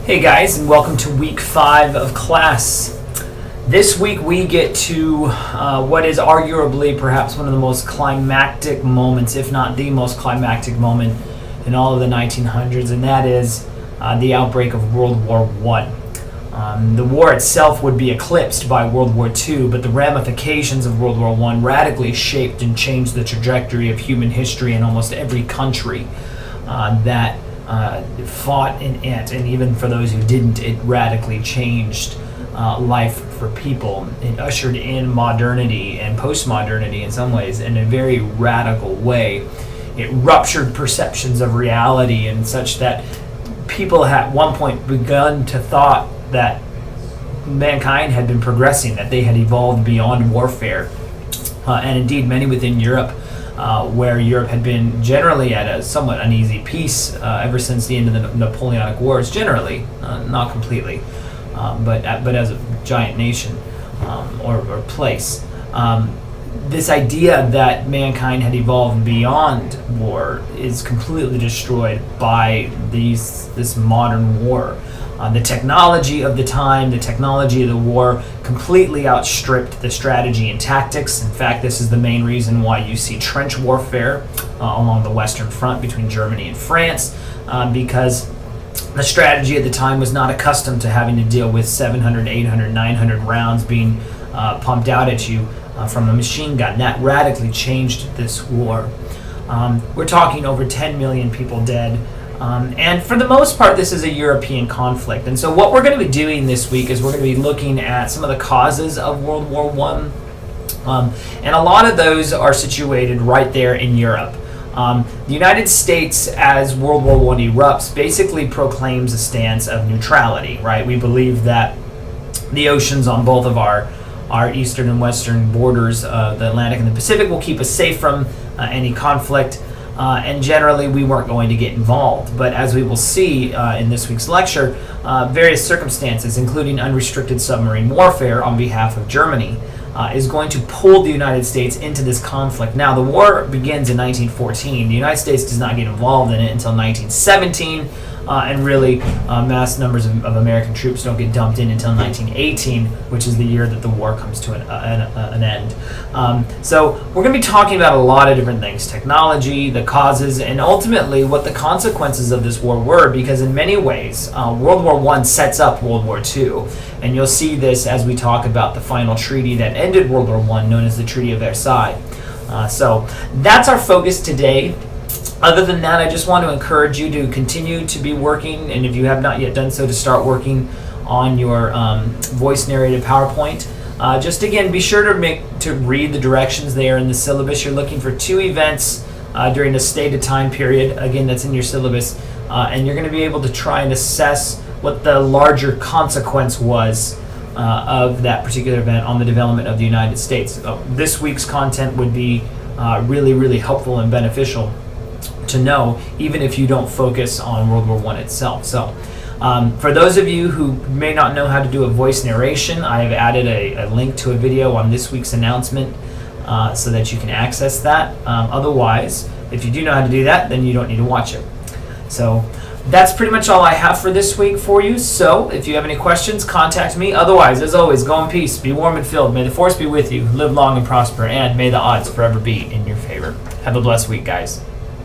Hey guys, and welcome to week 5 of class. This week we get to what is arguably perhaps one of the most climactic moments, if not the most climactic moment in all of the 1900s, and that is the outbreak of World War I. The war itself would be eclipsed by World War II, but the ramifications of World War I radically shaped and changed the trajectory of human history in almost every country that fought in it, and even for those who didn't, it radically changed life for people. It ushered in modernity and postmodernity in some ways in a very radical way. It ruptured perceptions of reality and such that people at one point begun to thought that mankind had been progressing, that they had evolved beyond warfare. And indeed, many within Europe, where Europe had been generally at a somewhat uneasy peace ever since the end of the Napoleonic Wars, generally, not completely, but as a giant nation or place. This idea that mankind had evolved beyond war is completely destroyed by this modern war. The technology of the time, the technology of the war completely outstripped the strategy and tactics. In fact, this is the main reason why you see trench warfare along the Western Front between Germany and France, because the strategy at the time was not accustomed to having to deal with 700, 800, 900 rounds being pumped out at you from a machine gun. That radically changed this war. We're talking over 10 million people dead. And for the most part, this is a European conflict. And so what we're going to be doing this week is we're going to be looking at some of the causes of World War I. And a lot of those are situated right there in Europe. The United States, as World War I erupts, basically proclaims a stance of neutrality, right? We believe that the oceans on both of our eastern and western borders, the Atlantic and the Pacific, will keep us safe from any conflict. And generally, we weren't going to get involved. But as we will see in this week's lecture, various circumstances, including unrestricted submarine warfare on behalf of Germany, is going to pull the United States into this conflict. Now, the war begins in 1914. The United States does not get involved in it until 1917. And really, mass numbers of American troops don't get dumped in until 1918, which is the year that the war comes to an end. So we're going to be talking about a lot of different things: technology, the causes, and ultimately what the consequences of this war were, because in many ways, World War I sets up World War II. And you'll see this as we talk about the final treaty that ended World War I, known as the Treaty of Versailles. So that's our focus today. Other than that, I just want to encourage you to continue to be working, and if you have not yet done so, to start working on your voice narrated PowerPoint. Just again, be sure to read the directions there in the syllabus. You're looking for 2 events during a stated time period. Again, that's in your syllabus, and you're going to be able to try and assess what the larger consequence was of that particular event on the development of the United States. This week's content would be really, really helpful and beneficial to know, even if you don't focus on World War I itself. So for those of you who may not know how to do a voice narration, I have added a link to a video on this week's announcement so that you can access that. Otherwise, if you do know how to do that, then you don't need to watch it. So that's pretty much all I have for this week for you. So if you have any questions, contact me. Otherwise, as always, go in peace, be warm and filled. May the force be with you, live long and prosper, and may the odds forever be in your favor. Have a blessed week, guys.